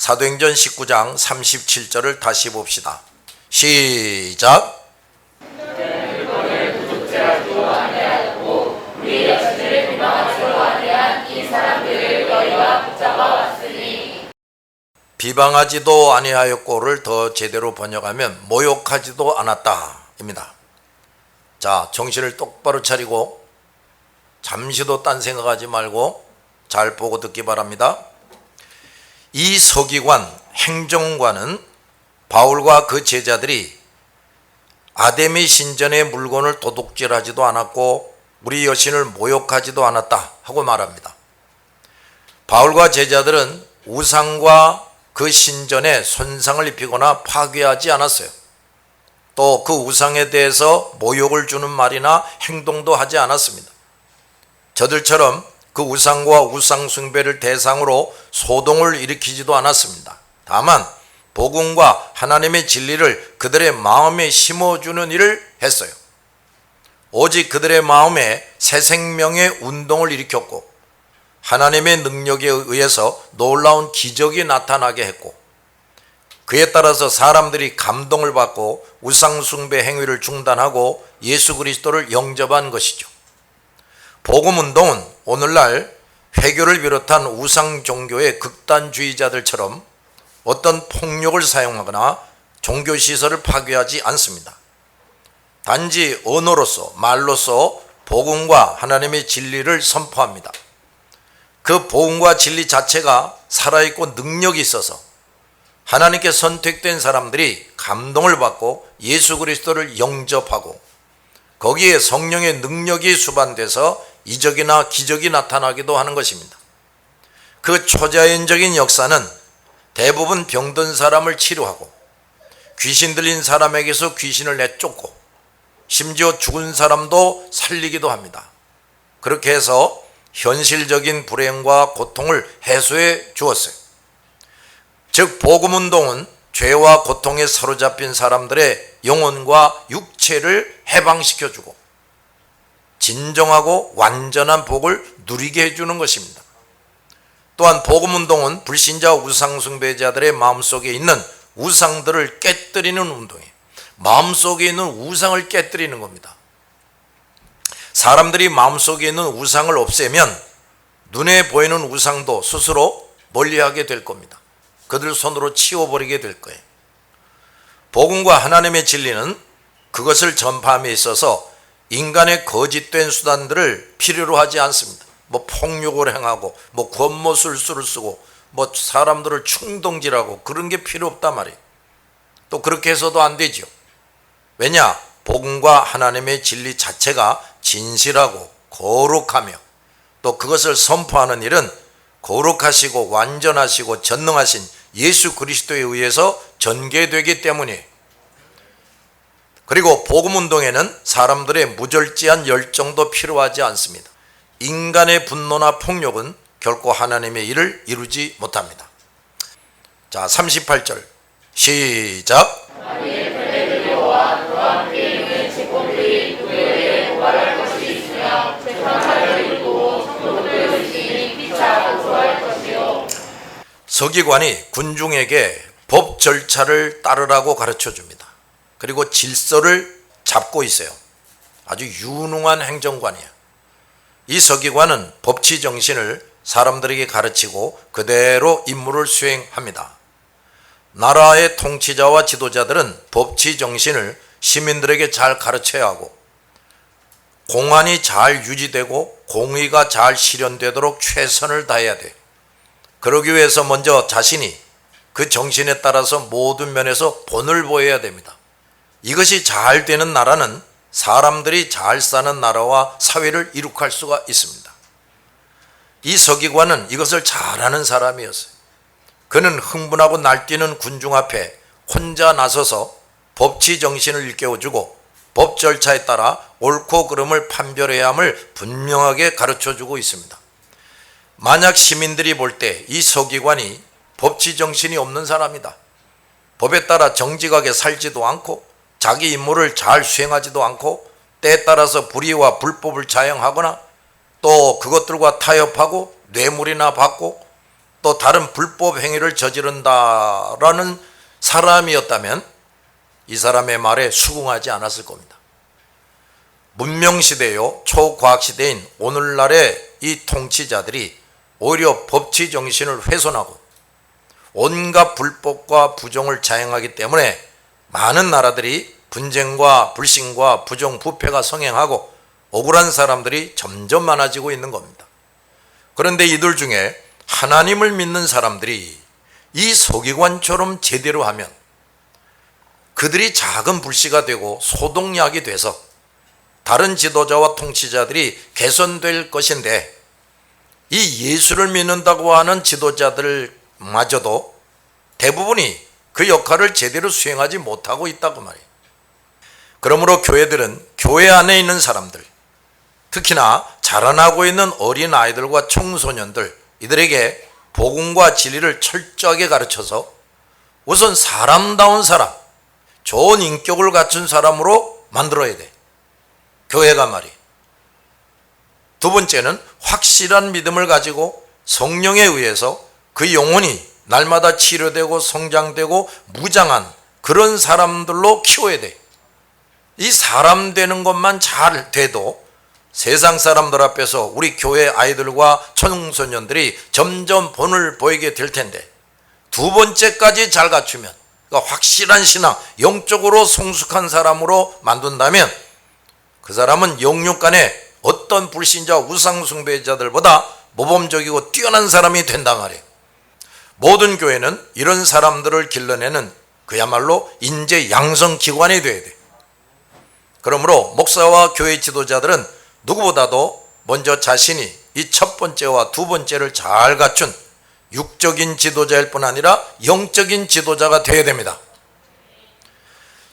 사도행전 19장 37절을 다시 봅시다. 시작. 비방하지도 아니하였고를 더 제대로 번역하면 모욕하지도 않았다 입니다. 자, 정신을 똑바로 차리고 잠시도 딴 생각하지 말고 잘 보고 듣기 바랍니다. 이 서기관, 행정관은 바울과 그 제자들이 아데미 신전의 물건을 도둑질하지도 않았고 우리 여신을 모욕하지도 않았다 하고 말합니다. 바울과 제자들은 우상과 그 신전에 손상을 입히거나 파괴하지 않았어요. 또 그 우상에 대해서 모욕을 주는 말이나 행동도 하지 않았습니다. 저들처럼 그 우상과 우상 숭배를 대상으로 소동을 일으키지도 않았습니다. 다만 복음과 하나님의 진리를 그들의 마음에 심어주는 일을 했어요. 오직 그들의 마음에 새 생명의 운동을 일으켰고 하나님의 능력에 의해서 놀라운 기적이 나타나게 했고 그에 따라서 사람들이 감동을 받고 우상 숭배 행위를 중단하고 예수 그리스도를 영접한 것이죠. 복음운동은 오늘날 회교를 비롯한 우상 종교의 극단주의자들처럼 어떤 폭력을 사용하거나 종교시설을 파괴하지 않습니다. 단지 언어로서 말로서 복음과 하나님의 진리를 선포합니다. 그 복음과 진리 자체가 살아있고 능력이 있어서 하나님께 선택된 사람들이 감동을 받고 예수 그리스도를 영접하고 거기에 성령의 능력이 수반돼서 이적이나 기적이 나타나기도 하는 것입니다. 그 초자연적인 역사는 대부분 병든 사람을 치료하고 귀신 들린 사람에게서 귀신을 내쫓고 심지어 죽은 사람도 살리기도 합니다. 그렇게 해서 현실적인 불행과 고통을 해소해 주었어요. 즉 복음운동은 죄와 고통에 사로잡힌 사람들의 영혼과 육체를 해방시켜주고 진정하고 완전한 복을 누리게 해주는 것입니다. 또한 복음운동은 불신자 우상숭배자들의 마음속에 있는 우상들을 깨뜨리는 운동이에요. 마음속에 있는 우상을 깨뜨리는 겁니다. 사람들이 마음속에 있는 우상을 없애면 눈에 보이는 우상도 스스로 멀리하게 될 겁니다. 그들 손으로 치워버리게 될 거예요. 복음과 하나님의 진리는 그것을 전파함에 있어서 인간의 거짓된 수단들을 필요로 하지 않습니다. 뭐 폭력을 행하고 뭐 권모술수를 쓰고 뭐 사람들을 충동질하고 그런 게 필요 없단 말이에요. 또 그렇게 해서도 안 되죠. 왜냐? 복음과 하나님의 진리 자체가 진실하고 거룩하며 또 그것을 선포하는 일은 거룩하시고 완전하시고 전능하신 예수 그리스도에 의해서 전개되기 때문이에요. 그리고 복음운동에는 사람들의 무절제한 열정도 필요하지 않습니다. 인간의 분노나 폭력은 결코 하나님의 일을 이루지 못합니다. 자, 38절 시작. 서기관이 군중에게 법 절차를 따르라고 가르쳐 줍니다. 그리고 질서를 잡고 있어요. 아주 유능한 행정관이에요. 이 서기관은 법치 정신을 사람들에게 가르치고 그대로 임무를 수행합니다. 나라의 통치자와 지도자들은 법치 정신을 시민들에게 잘 가르쳐야 하고 공안이 잘 유지되고 공의가 잘 실현되도록 최선을 다해야 돼요. 그러기 위해서 먼저 자신이 그 정신에 따라서 모든 면에서 본을 보여야 됩니다. 이것이 잘 되는 나라는 사람들이 잘 사는 나라와 사회를 이룩할 수가 있습니다. 이 서기관은 이것을 잘하는 사람이었어요. 그는 흥분하고 날뛰는 군중 앞에 혼자 나서서 법치 정신을 일깨워주고 법 절차에 따라 옳고 그름을 판별해야 함을 분명하게 가르쳐주고 있습니다. 만약 시민들이 볼 때 이 서기관이 법치 정신이 없는 사람이다, 법에 따라 정직하게 살지도 않고 자기 임무를 잘 수행하지도 않고 때에 따라서 불의와 불법을 자행하거나 또 그것들과 타협하고 뇌물이나 받고 또 다른 불법 행위를 저지른다라는 사람이었다면 이 사람의 말에 수긍하지 않았을 겁니다. 문명시대요 초과학시대인 오늘날의 이 통치자들이 오히려 법치 정신을 훼손하고 온갖 불법과 부정을 자행하기 때문에 많은 나라들이 분쟁과 불신과 부정부패가 성행하고 억울한 사람들이 점점 많아지고 있는 겁니다. 그런데 이들 중에 하나님을 믿는 사람들이 이 서기관처럼 제대로 하면 그들이 작은 불씨가 되고 소독약이 돼서 다른 지도자와 통치자들이 개선될 것인데, 이 예수를 믿는다고 하는 지도자들마저도 대부분이 그 역할을 제대로 수행하지 못하고 있다고 말이에요. 그러므로 교회들은 교회 안에 있는 사람들, 특히나 자라나고 있는 어린 아이들과 청소년들, 이들에게 복음과 진리를 철저하게 가르쳐서 우선 사람다운 사람, 좋은 인격을 갖춘 사람으로 만들어야 돼, 교회가 말이에요. 두 번째는 확실한 믿음을 가지고 성령에 의해서 그 영혼이 날마다 치료되고 성장되고 무장한 그런 사람들로 키워야 돼. 이 사람 되는 것만 잘 돼도 세상 사람들 앞에서 우리 교회 아이들과 청소년들이 점점 본을 보이게 될 텐데, 두 번째까지 잘 갖추면, 그러니까 확실한 신앙, 영적으로 성숙한 사람으로 만든다면 그 사람은 영육 간에 어떤 불신자 우상숭배자들보다 모범적이고 뛰어난 사람이 된단 말이에요. 모든 교회는 이런 사람들을 길러내는 그야말로 인재 양성기관이 돼야 돼. 그러므로 목사와 교회 지도자들은 누구보다도 먼저 자신이 이 첫 번째와 두 번째를 잘 갖춘 육적인 지도자일 뿐 아니라 영적인 지도자가 되어야 됩니다.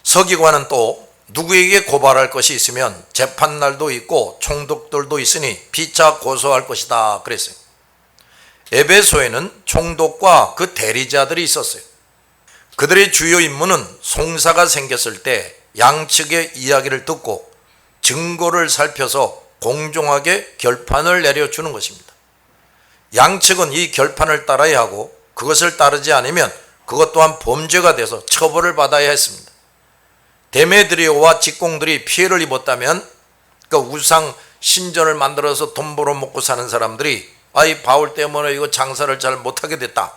서기관은 또 누구에게 고발할 것이 있으면 재판날도 있고 총독들도 있으니 피차 고소할 것이다 그랬어요. 에베소에는 총독과 그 대리자들이 있었어요. 그들의 주요 임무는 송사가 생겼을 때 양측의 이야기를 듣고 증거를 살펴서 공정하게 결판을 내려주는 것입니다. 양측은 이 결판을 따라야 하고 그것을 따르지 않으면 그것 또한 범죄가 돼서 처벌을 받아야 했습니다. 데메드리오와 직공들이 피해를 입었다면 그 우상 신전을 만들어서 돈 벌어 먹고 사는 사람들이 이 바울 때문에 이거 장사를 잘 못하게 됐다.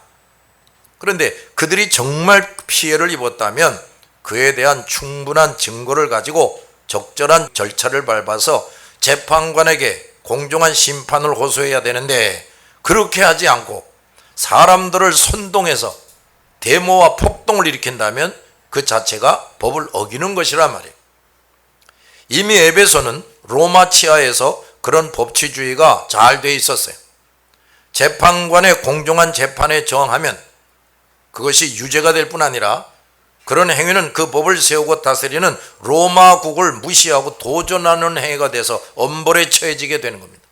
그런데 그들이 정말 피해를 입었다면 그에 대한 충분한 증거를 가지고 적절한 절차를 밟아서 재판관에게 공정한 심판을 호소해야 되는데, 그렇게 하지 않고 사람들을 선동해서 데모와 폭동을 일으킨다면 그 자체가 법을 어기는 것이란 말이에요. 이미 에베소는 로마 치하에서 그런 법치주의가 잘 돼 있었어요. 재판관의 공정한 재판에 저항하면 그것이 유죄가 될 뿐 아니라 그런 행위는 그 법을 세우고 다스리는 로마국을 무시하고 도전하는 행위가 돼서 엄벌에 처해지게 되는 겁니다.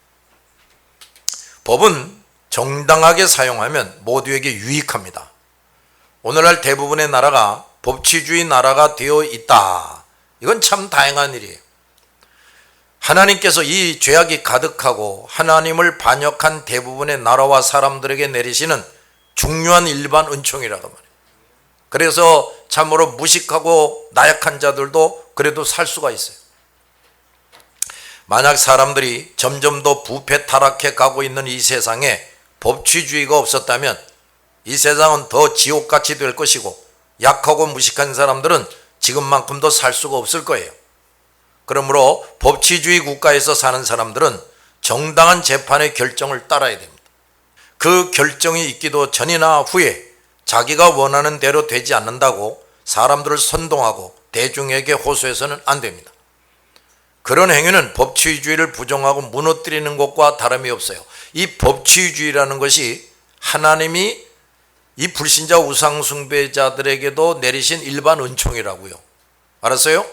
법은 정당하게 사용하면 모두에게 유익합니다. 오늘날 대부분의 나라가 법치주의 나라가 되어 있다. 이건 참 다행한 일이에요. 하나님께서 이 죄악이 가득하고 하나님을 반역한 대부분의 나라와 사람들에게 내리시는 중요한 일반 은총이라고 말해요. 그래서 참으로 무식하고 나약한 자들도 그래도 살 수가 있어요. 만약 사람들이 점점 더 부패 타락해 가고 있는 이 세상에 법치주의가 없었다면 이 세상은 더 지옥같이 될 것이고 약하고 무식한 사람들은 지금만큼도 살 수가 없을 거예요. 그러므로 법치주의 국가에서 사는 사람들은 정당한 재판의 결정을 따라야 됩니다. 그 결정이 있기도 전이나 후에 자기가 원하는 대로 되지 않는다고 사람들을 선동하고 대중에게 호소해서는 안 됩니다. 그런 행위는 법치주의를 부정하고 무너뜨리는 것과 다름이 없어요. 이 법치주의라는 것이 하나님이 이 불신자 우상숭배자들에게도 내리신 일반 은총이라고요. 알았어요?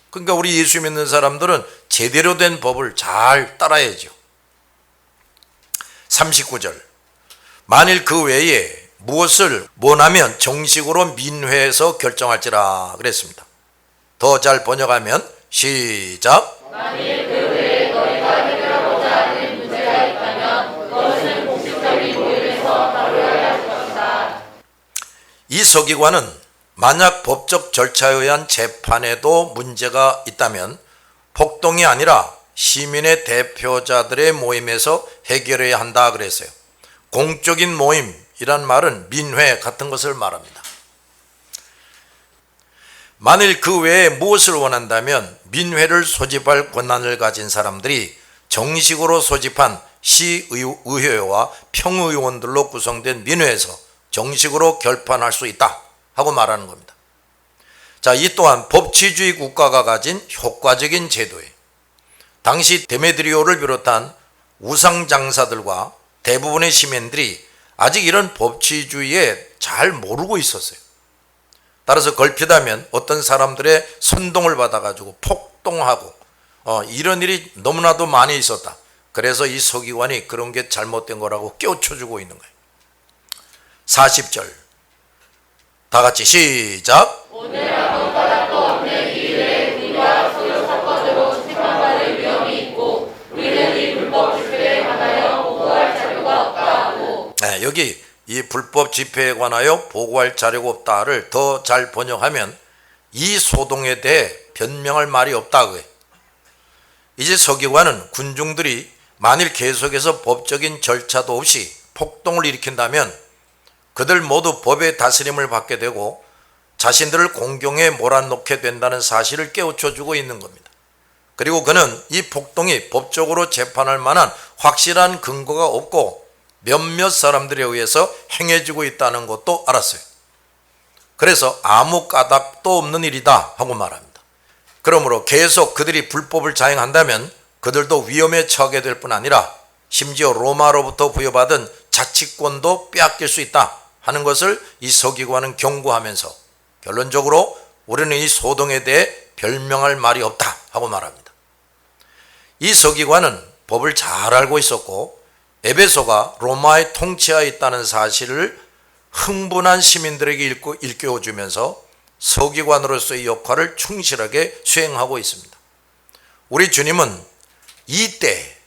그러니까 우리 예수 믿는 사람들은 제대로 된 법을 잘 따라야죠. 39절, 만일 그 외에 무엇을 원하면 정식으로 민회에서 결정할지라 그랬습니다. 더 잘 번역하면 시작. 만일 그 외에 너희가 해결하고자 하는 문제가 있다면 그것은 공식적인 모임에서 이 서기관은 만약 법적 절차에 의한 재판에도 문제가 있다면 폭동이 아니라 시민의 대표자들의 모임에서 해결해야 한다 그랬어요. 공적인 모임이란 말은 민회 같은 것을 말합니다. 만일 그 외에 무엇을 원한다면 민회를 소집할 권한을 가진 사람들이 정식으로 소집한 시의회와 평의원들로 구성된 민회에서 정식으로 결판할 수 있다 하고 말하는 겁니다. 자, 이 또한 법치주의 국가가 가진 효과적인 제도예요. 당시 데메드리오를 비롯한 우상장사들과 대부분의 시민들이 아직 이런 법치주의에 잘 모르고 있었어요. 따라서 걸핏하면 어떤 사람들의 선동을 받아가지고 폭동하고 이런 일이 너무나도 많이 있었다. 그래서 이 서기관이 그런 게 잘못된 거라고 깨우쳐주고 있는 거예요. 40절 다 같이 시작. 오늘 아무 까닭도 없는 이 일에 우리가 소유 사건으로 재판받을 위험이 있고 우리는 이 불법 집회에 관하여 보고할 자료가 없다고. 네, 여기 이 불법 집회에 관하여 보고할 자료가 없다를 더 잘 번역하면 이 소동에 대해 변명할 말이 없다 그거예요. 이제 서기관은 군중들이 만일 계속해서 법적인 절차도 없이 폭동을 일으킨다면 그들 모두 법의 다스림을 받게 되고 자신들을 공경에 몰아넣게 된다는 사실을 깨우쳐주고 있는 겁니다. 그리고 그는 이 폭동이 법적으로 재판할 만한 확실한 근거가 없고 몇몇 사람들에 의해서 행해지고 있다는 것도 알았어요. 그래서 아무 까닭도 없는 일이다 하고 말합니다. 그러므로 계속 그들이 불법을 자행한다면 그들도 위험에 처하게 될 뿐 아니라 심지어 로마로부터 부여받은 자치권도 빼앗길 수 있다 하는 것을 이 서기관은 경고하면서 결론적으로 우리는 이 소동에 대해 별명할 말이 없다 하고 말합니다. 이 서기관은 법을 잘 알고 있었고 에베소가 로마의 통치하에 있다는 사실을 흥분한 시민들에게 일깨워주면서 서기관으로서의 역할을 충실하게 수행하고 있습니다. 우리 주님은 이때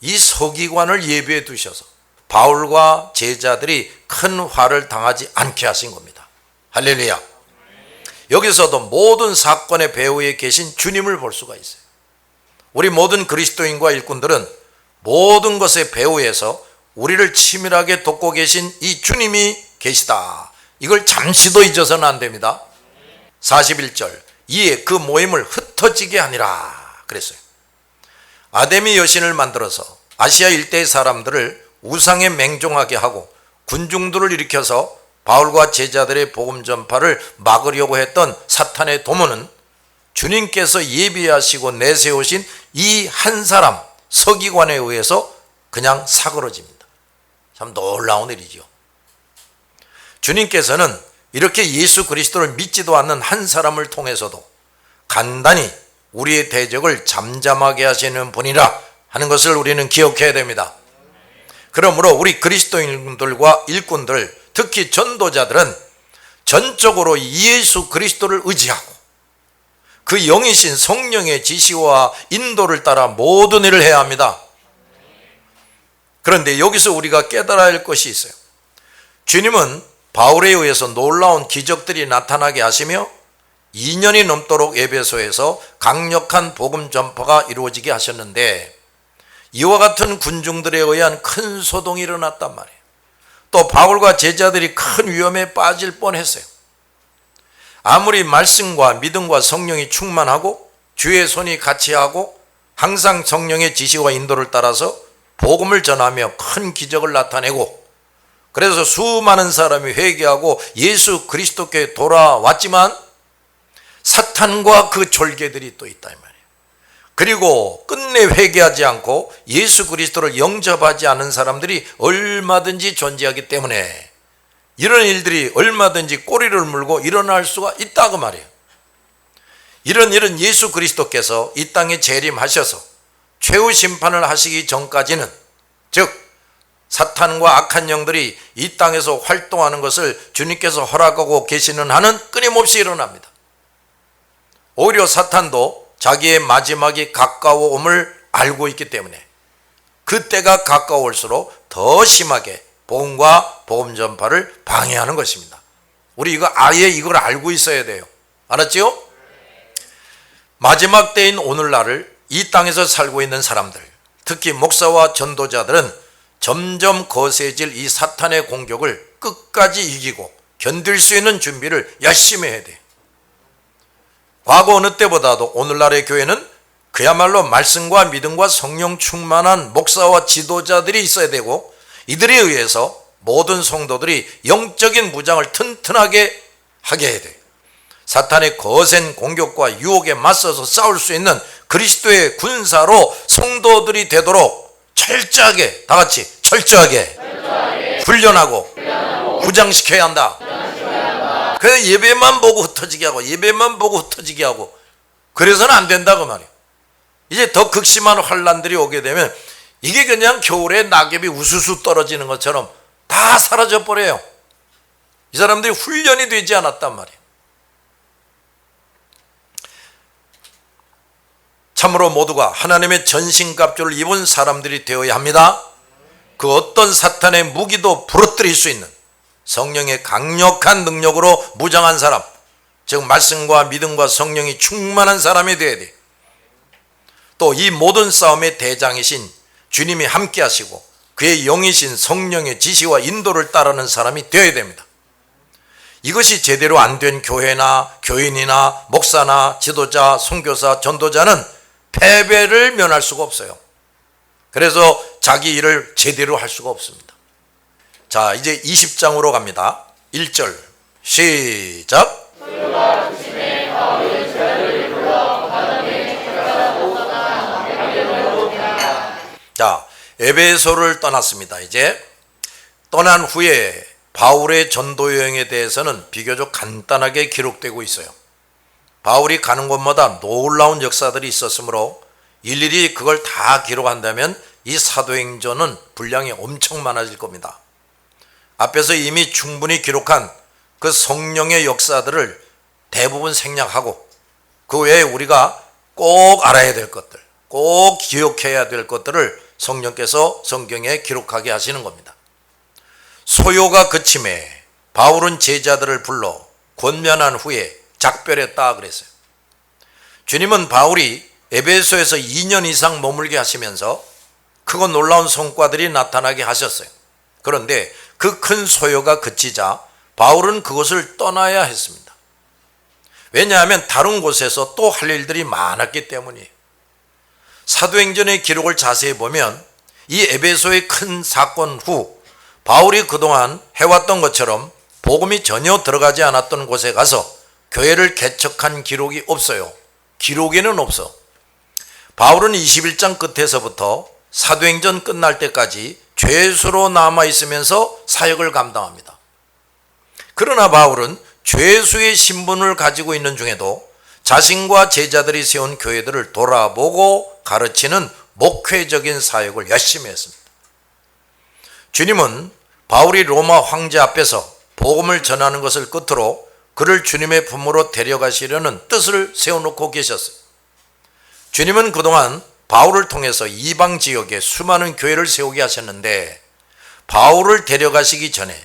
이 서기관을 예비해 두셔서 바울과 제자들이 큰 화를 당하지 않게 하신 겁니다. 할렐루야. 여기서도 모든 사건의 배후에 계신 주님을 볼 수가 있어요. 우리 모든 그리스도인과 일꾼들은 모든 것의 배후에서 우리를 치밀하게 돕고 계신 이 주님이 계시다. 이걸 잠시도 잊어서는 안 됩니다. 41절 이에 그 모임을 흩어지게 하니라 그랬어요. 아데미 여신을 만들어서 아시아 일대의 사람들을 우상에 맹종하게 하고 군중들을 일으켜서 바울과 제자들의 복음 전파를 막으려고 했던 사탄의 도모는 주님께서 예비하시고 내세우신 이 한 사람 서기관에 의해서 그냥 사그러집니다. 참 놀라운 일이죠. 주님께서는 이렇게 예수 그리스도를 믿지도 않는 한 사람을 통해서도 간단히 우리의 대적을 잠잠하게 하시는 분이라 하는 것을 우리는 기억해야 됩니다. 그러므로 우리 그리스도인들과 일꾼들, 특히 전도자들은 전적으로 예수 그리스도를 의지하고 그 영이신 성령의 지시와 인도를 따라 모든 일을 해야 합니다. 그런데 여기서 우리가 깨달아야 할 것이 있어요. 주님은 바울에 의해서 놀라운 기적들이 나타나게 하시며 2년이 넘도록 에베소에서 강력한 복음 전파가 이루어지게 하셨는데 이와 같은 군중들에 의한 큰 소동이 일어났단 말이에요. 또 바울과 제자들이 큰 위험에 빠질 뻔했어요. 아무리 말씀과 믿음과 성령이 충만하고 주의 손이 같이 하고 항상 성령의 지시와 인도를 따라서 복음을 전하며 큰 기적을 나타내고 그래서 수많은 사람이 회개하고 예수 그리스도께 돌아왔지만 사탄과 그 졸개들이 또 있다 이 말이에요. 그리고 끝내 회개하지 않고 예수 그리스도를 영접하지 않은 사람들이 얼마든지 존재하기 때문에 이런 일들이 얼마든지 꼬리를 물고 일어날 수가 있다고 말이에요. 이런 일은 예수 그리스도께서 이 땅에 재림하셔서 최후 심판을 하시기 전까지는, 즉 사탄과 악한 영들이 이 땅에서 활동하는 것을 주님께서 허락하고 계시는 한은 끊임없이 일어납니다. 오히려 사탄도 자기의 마지막이 가까워옴을 알고 있기 때문에 그때가 가까울수록 더 심하게 복음과 복음 전파를 방해하는 것입니다. 우리 이거 아예 이걸 알고 있어야 돼요. 알았지요? 마지막 때인 오늘날을 이 땅에서 살고 있는 사람들, 특히 목사와 전도자들은 점점 거세질 이 사탄의 공격을 끝까지 이기고 견딜 수 있는 준비를 열심히 해야 돼요. 과거 어느 때보다도 오늘날의 교회는 그야말로 말씀과 믿음과 성령 충만한 목사와 지도자들이 있어야 되고, 이들에 의해서 모든 성도들이 영적인 무장을 튼튼하게 하게 해야 돼요. 사탄의 거센 공격과 유혹에 맞서서 싸울 수 있는 그리스도의 군사로 성도들이 되도록 철저하게, 다 같이 철저하게 훈련하고 무장시켜야 한다. 그래서 예배만 보고 흩어지게 하고, 예배만 보고 흩어지게 하고, 그래서는 안 된다 그 말이에요. 이제 더 극심한 환란들이 오게 되면 이게 그냥 겨울에 낙엽이 우수수 떨어지는 것처럼 다 사라져 버려요. 이 사람들이 훈련이 되지 않았단 말이에요. 참으로 모두가 하나님의 전신갑주를 입은 사람들이 되어야 합니다. 그 어떤 사탄의 무기도 부러뜨릴 수 있는 성령의 강력한 능력으로 무장한 사람, 즉 말씀과 믿음과 성령이 충만한 사람이 되어야 돼요. 또 이 모든 싸움의 대장이신 주님이 함께 하시고 그의 영이신 성령의 지시와 인도를 따르는 사람이 되어야 됩니다. 이것이 제대로 안 된 교회나 교인이나 목사나 지도자, 선교사, 전도자는 패배를 면할 수가 없어요. 그래서 자기 일을 제대로 할 수가 없습니다. 자, 이제 20장으로 갑니다. 1절 시작. 자, 에베소를 떠났습니다. 이제 떠난 후에 바울의 전도 여행에 대해서는 비교적 간단하게 기록되고 있어요. 바울이 가는 곳마다 놀라운 역사들이 있었으므로 일일이 그걸 다 기록한다면 이 사도행전은 분량이 엄청 많아질 겁니다. 앞에서 이미 충분히 기록한 그 성령의 역사들을 대부분 생략하고 그 외에 우리가 꼭 알아야 될 것들, 꼭 기억해야 될 것들을 성령께서 성경에 기록하게 하시는 겁니다. 소요가 그침에 바울은 제자들을 불러 권면한 후에 작별했다 그랬어요. 주님은 바울이 에베소에서 2년 이상 머물게 하시면서 크고 놀라운 성과들이 나타나게 하셨어요. 그런데 그 큰 소요가 그치자 바울은 그곳을 떠나야 했습니다. 왜냐하면 다른 곳에서 또 할 일들이 많았기 때문이에요. 사도행전의 기록을 자세히 보면 이 에베소의 큰 사건 후 바울이 그동안 해왔던 것처럼 복음이 전혀 들어가지 않았던 곳에 가서 교회를 개척한 기록이 없어요. 기록에는 없어. 바울은 21장 끝에서부터 사도행전 끝날 때까지 죄수로 남아있으면서 사역을 감당합니다. 그러나 바울은 죄수의 신분을 가지고 있는 중에도 자신과 제자들이 세운 교회들을 돌아보고 가르치는 목회적인 사역을 열심히 했습니다. 주님은 바울이 로마 황제 앞에서 복음을 전하는 것을 끝으로 그를 주님의 품으로 데려가시려는 뜻을 세워놓고 계셨어요. 주님은 그동안 바울을 통해서 이방 지역에 수많은 교회를 세우게 하셨는데 바울을 데려가시기 전에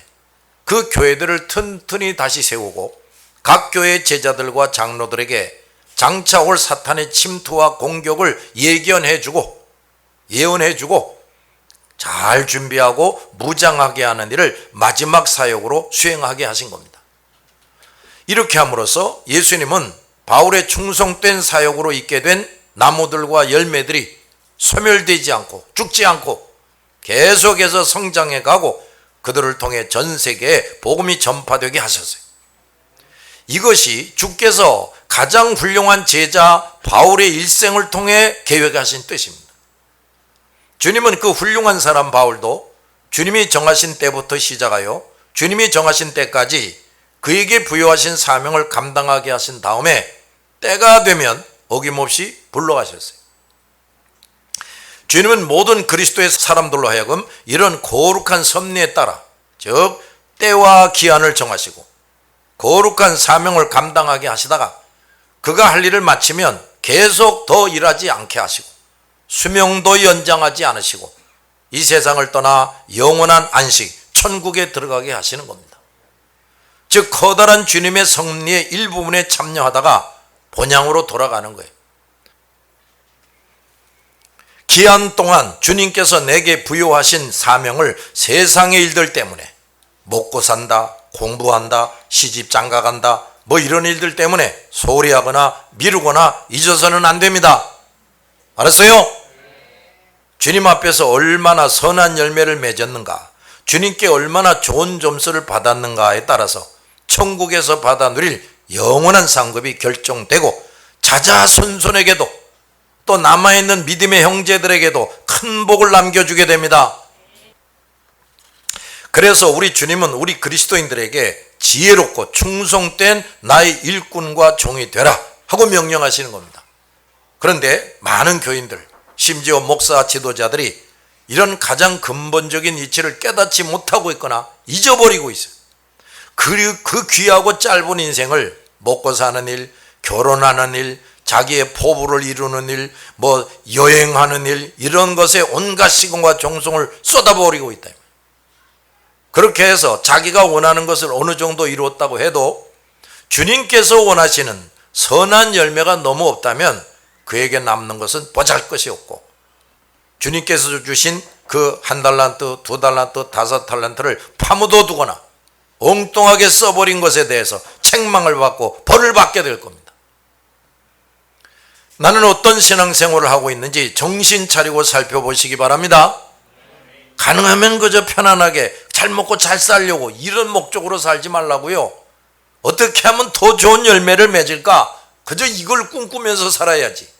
그 교회들을 튼튼히 다시 세우고 각 교회 제자들과 장로들에게 장차 올 사탄의 침투와 공격을 예견해주고 예언해주고 잘 준비하고 무장하게 하는 일을 마지막 사역으로 수행하게 하신 겁니다. 이렇게 함으로써 예수님은 바울의 충성된 사역으로 있게 된 나무들과 열매들이 소멸되지 않고 죽지 않고 계속해서 성장해 가고 그들을 통해 전 세계에 복음이 전파되게 하셨어요. 이것이 주께서 가장 훌륭한 제자 바울의 일생을 통해 계획하신 뜻입니다. 주님은 그 훌륭한 사람 바울도 주님이 정하신 때부터 시작하여 주님이 정하신 때까지 그에게 부여하신 사명을 감당하게 하신 다음에 때가 되면 어김없이 불러가셨어요. 주님은 모든 그리스도의 사람들로 하여금 이런 거룩한 섭리에 따라 즉 때와 기한을 정하시고 거룩한 사명을 감당하게 하시다가 그가 할 일을 마치면 계속 더 일하지 않게 하시고 수명도 연장하지 않으시고 이 세상을 떠나 영원한 안식 천국에 들어가게 하시는 겁니다. 즉 커다란 주님의 섭리의 일부분에 참여하다가 본향으로 돌아가는 거예요. 기한 동안 주님께서 내게 부여하신 사명을 세상의 일들 때문에 먹고 산다, 공부한다, 시집 장가간다 뭐 이런 일들 때문에 소홀히 하거나 미루거나 잊어서는 안 됩니다. 알았어요? 주님 앞에서 얼마나 선한 열매를 맺었는가, 주님께 얼마나 좋은 점수를 받았는가에 따라서 천국에서 받아 누릴 영원한 상급이 결정되고 자자손손에게도 또 남아있는 믿음의 형제들에게도 큰 복을 남겨주게 됩니다. 그래서 우리 주님은 우리 그리스도인들에게 지혜롭고 충성된 나의 일꾼과 종이 되라 하고 명령하시는 겁니다. 그런데 많은 교인들, 심지어 목사 지도자들이 이런 가장 근본적인 이치를 깨닫지 못하고 있거나 잊어버리고 있어요. 그 귀하고 짧은 인생을 먹고 사는 일, 결혼하는 일, 자기의 포부를 이루는 일, 뭐 여행하는 일, 이런 것에 온갖 시간과 정성을 쏟아버리고 있다. 그렇게 해서 자기가 원하는 것을 어느 정도 이루었다고 해도 주님께서 원하시는 선한 열매가 너무 없다면 그에게 남는 것은 보잘것이 없고, 주님께서 주신 그 1달란트, 2달란트, 5달란트를 파묻어 두거나 엉뚱하게 써버린 것에 대해서 책망을 받고 벌을 받게 될 겁니다. 나는 어떤 신앙생활을 하고 있는지 정신 차리고 살펴보시기 바랍니다. 가능하면 그저 편안하게 잘 먹고 잘 살려고 이런 목적으로 살지 말라고요. 어떻게 하면 더 좋은 열매를 맺을까? 그저 이걸 꿈꾸면서 살아야지.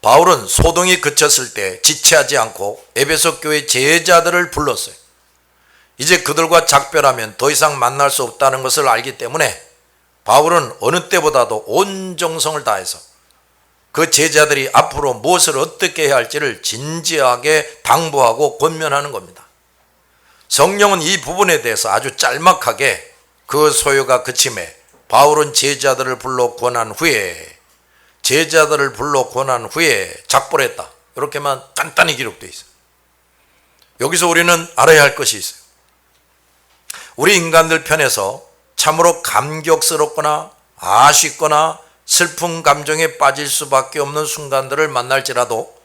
바울은 소동이 그쳤을 때 지체하지 않고 에베소 교회 제자들을 불렀어요. 이제 그들과 작별하면 더 이상 만날 수 없다는 것을 알기 때문에 바울은 어느 때보다도 온 정성을 다해서 그 제자들이 앞으로 무엇을 어떻게 해야 할지를 진지하게 당부하고 권면하는 겁니다. 성령은 이 부분에 대해서 아주 짤막하게 그 소요가 그침에 바울은 제자들을 불러 권한 후에 작별했다. 이렇게만 간단히 기록되어 있어요. 여기서 우리는 알아야 할 것이 있어요. 우리 인간들 편에서 참으로 감격스럽거나 아쉽거나 슬픈 감정에 빠질 수밖에 없는 순간들을 만날지라도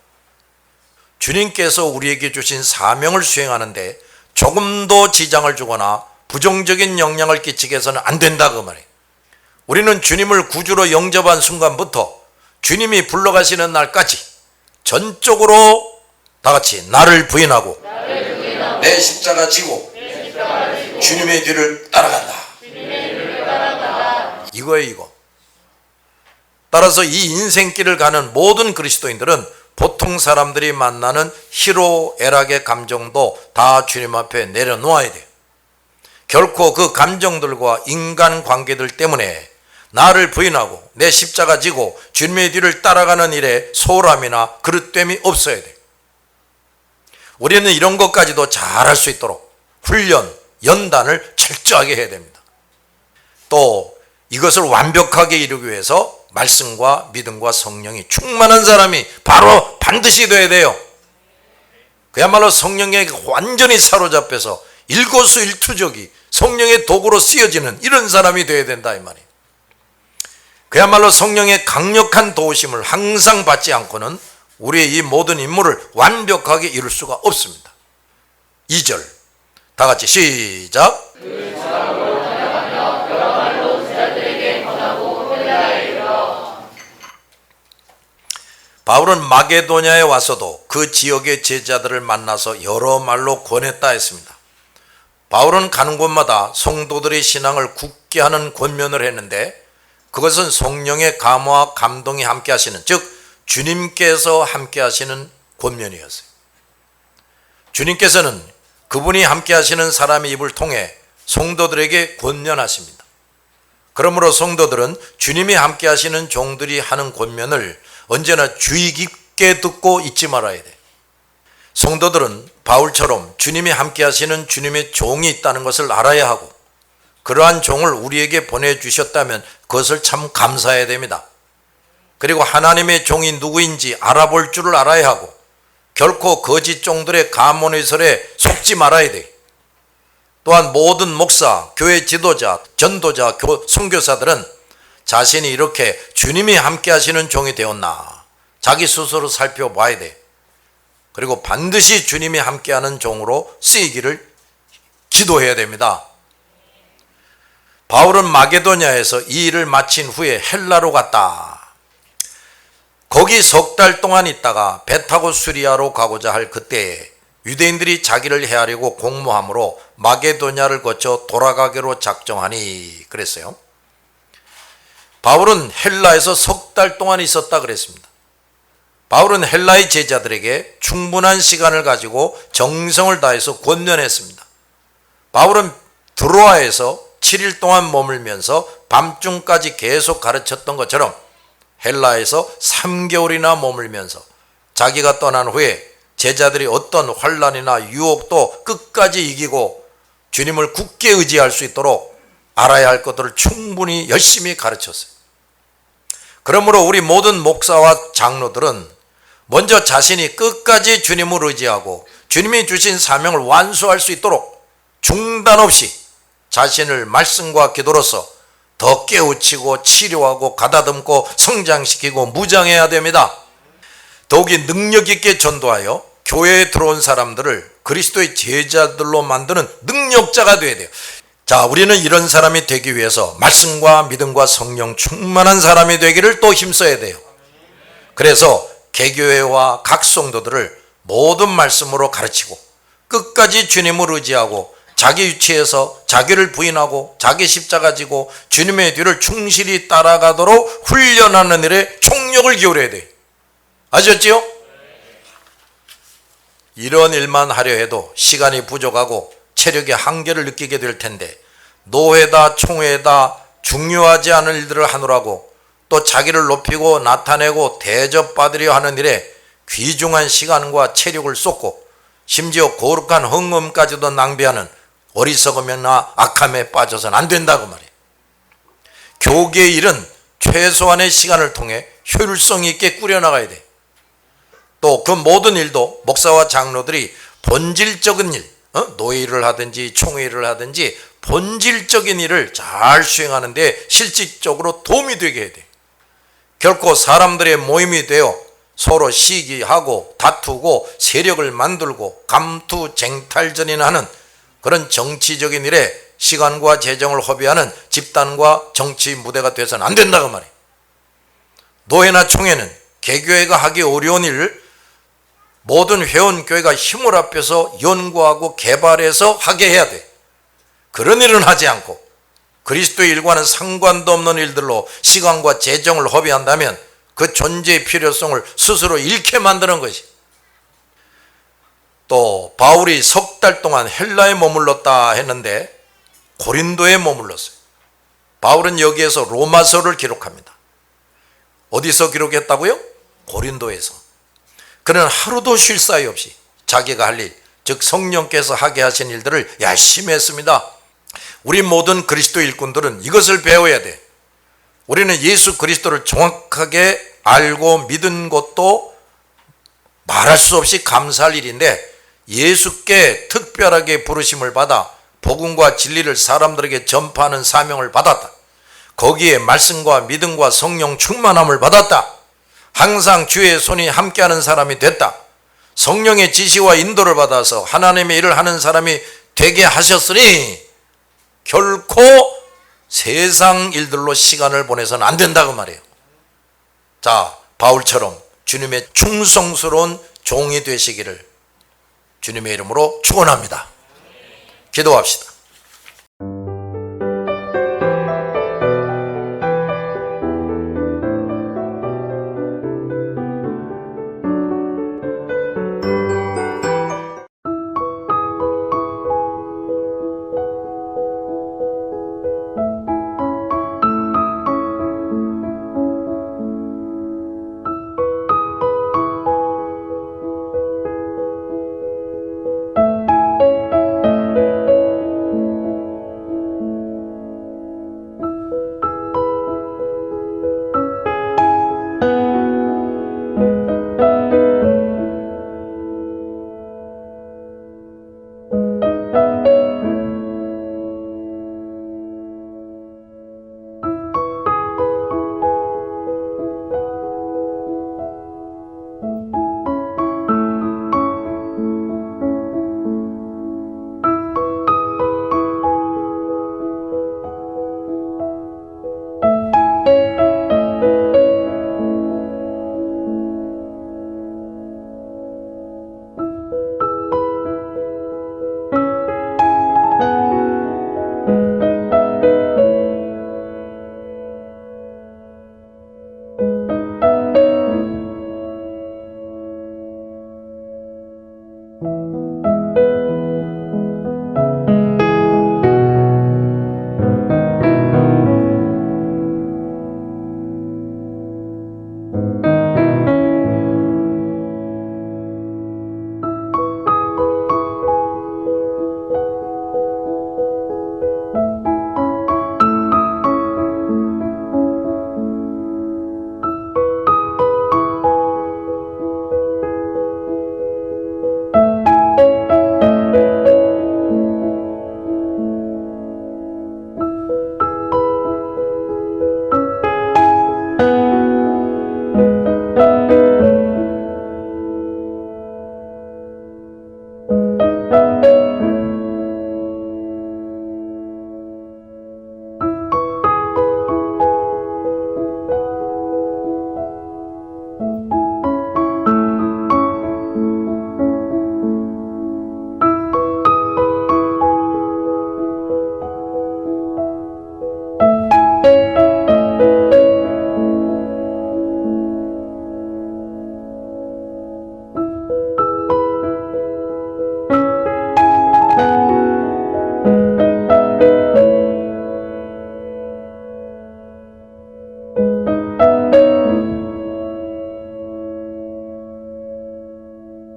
주님께서 우리에게 주신 사명을 수행하는데 조금도 지장을 주거나 부정적인 영향을 끼치게 해서는 안 된다 그 말이에요. 우리는 주님을 구주로 영접한 순간부터 주님이 불러가시는 날까지 전적으로 다 같이 나를 부인하고 내 십자가 지고 주님의 뒤를 따라간다. 이거예요, 이거. 따라서 이 인생길을 가는 모든 그리스도인들은 보통 사람들이 만나는 희로애락의 감정도 다 주님 앞에 내려놓아야 돼요. 결코 그 감정들과 인간관계들 때문에 나를 부인하고 내 십자가 지고 주님의 뒤를 따라가는 일에 소홀함이나 그릇됨이 없어야 돼요. 우리는 이런 것까지도 잘할 수 있도록 훈련, 연단을 철저하게 해야 됩니다. 또 이것을 완벽하게 이루기 위해서 말씀과 믿음과 성령이 충만한 사람이 바로 반드시 돼야 돼요. 그야말로 성령에 완전히 사로잡혀서 일거수일투족이 성령의 도구로 쓰여지는 이런 사람이 돼야 된다 이 말이에요. 그야말로 성령의 강력한 도우심을 항상 받지 않고는 우리의 이 모든 임무를 완벽하게 이룰 수가 없습니다. 2절 다 같이 시작. 바울은 마게도냐에 와서도 그 지역의 제자들을 만나서 여러 말로 권했다 했습니다. 바울은 가는 곳마다 성도들의 신앙을 굳게 하는 권면을 했는데 그것은 성령의 감화와 감동이 함께 하시는, 즉 주님께서 함께 하시는 권면이었어요. 주님께서는 그분이 함께 하시는 사람의 입을 통해 성도들에게 권면하십니다. 그러므로 성도들은 주님이 함께 하시는 종들이 하는 권면을 언제나 주의 깊게 듣고 잊지 말아야 돼. 성도들은 바울처럼 주님이 함께 하시는 주님의 종이 있다는 것을 알아야 하고, 그러한 종을 우리에게 보내주셨다면 그것을 참 감사해야 됩니다. 그리고 하나님의 종이 누구인지 알아볼 줄을 알아야 하고, 결코 거짓 종들의 가문의설에 속지 말아야 돼. 또한 모든 목사, 교회 지도자, 전도자, 선교사들은 자신이 이렇게 주님이 함께 하시는 종이 되었나 자기 스스로 살펴봐야 돼. 그리고 반드시 주님이 함께하는 종으로 쓰이기를 기도해야 됩니다. 바울은 마게도냐에서 이 일을 마친 후에 헬라로 갔다. 거기 석 달 동안 있다가 배 타고 수리아로 가고자 할 그때에 유대인들이 자기를 해하려고 공모함으로 마게도냐를 거쳐 돌아가기로 작정하니 그랬어요. 바울은 헬라에서 석 달 동안 있었다 그랬습니다. 바울은 헬라의 제자들에게 충분한 시간을 가지고 정성을 다해서 권면했습니다. 바울은 드로아에서 7일 동안 머물면서 밤중까지 계속 가르쳤던 것처럼 헬라에서 3개월이나 머물면서 자기가 떠난 후에 제자들이 어떤 환난이나 유혹도 끝까지 이기고 주님을 굳게 의지할 수 있도록 알아야 할 것들을 충분히 열심히 가르쳤어요. 그러므로 우리 모든 목사와 장로들은 먼저 자신이 끝까지 주님을 의지하고 주님이 주신 사명을 완수할 수 있도록 중단 없이 자신을 말씀과 기도로서 더 깨우치고 치료하고 가다듬고 성장시키고 무장해야 됩니다. 더욱이 능력 있게 전도하여 교회에 들어온 사람들을 그리스도의 제자들로 만드는 능력자가 되어야 돼요. 자, 우리는 이런 사람이 되기 위해서 말씀과 믿음과 성령 충만한 사람이 되기를 또 힘써야 돼요. 그래서 개교회와 각 성도들을 모든 말씀으로 가르치고 끝까지 주님을 의지하고 자기 위치에서 자기를 부인하고 자기 십자가 지고 주님의 뒤를 충실히 따라가도록 훈련하는 일에 총력을 기울여야 돼요. 아셨지요? 이런 일만 하려 해도 시간이 부족하고 체력의 한계를 느끼게 될 텐데 노회다 총회다 중요하지 않은 일들을 하느라고 또 자기를 높이고 나타내고 대접받으려 하는 일에 귀중한 시간과 체력을 쏟고 심지어 거룩한 헌금까지도 낭비하는 어리석음이나 악함에 빠져서는 안 된다고 말이에요. 교계의 일은 최소한의 시간을 통해 효율성 있게 꾸려나가야 돼. 또 그 모든 일도 목사와 장로들이 본질적인 일, 노예 일을 하든지 총회 일을 하든지 본질적인 일을 잘 수행하는 데 실질적으로 도움이 되게 해야 돼. 결코 사람들의 모임이 되어 서로 시기하고 다투고 세력을 만들고 감투쟁탈전이나 하는 그런 정치적인 일에 시간과 재정을 허비하는 집단과 정치 무대가 돼서는 안 된다고 말이에요. 노회나 총회는 개교회가 하기 어려운 일을 모든 회원교회가 힘을 합해서 연구하고 개발해서 하게 해야 돼. 그런 일은 하지 않고 그리스도의 일과는 상관도 없는 일들로 시간과 재정을 허비한다면 그 존재의 필요성을 스스로 잃게 만드는 것이. 또 바울이 석 달 동안 헬라에 머물렀다 했는데 고린도에 머물렀어요. 바울은 여기에서 로마서를 기록합니다. 어디서 기록했다고요? 고린도에서. 그는 하루도 쉴 사이 없이 자기가 할 일, 즉 성령께서 하게 하신 일들을 열심히 했습니다. 우리 모든 그리스도 일꾼들은 이것을 배워야 돼. 우리는 예수 그리스도를 정확하게 알고 믿은 것도 말할 수 없이 감사할 일인데 예수께 특별하게 부르심을 받아 복음과 진리를 사람들에게 전파하는 사명을 받았다. 거기에 말씀과 믿음과 성령 충만함을 받았다. 항상 주의 손이 함께하는 사람이 됐다. 성령의 지시와 인도를 받아서 하나님의 일을 하는 사람이 되게 하셨으니 결코 세상 일들로 시간을 보내서는 안 된다고 말이에요. 자, 바울처럼 주님의 충성스러운 종이 되시기를 주님의 이름으로 축원합니다. 기도합시다.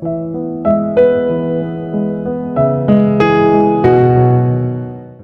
니다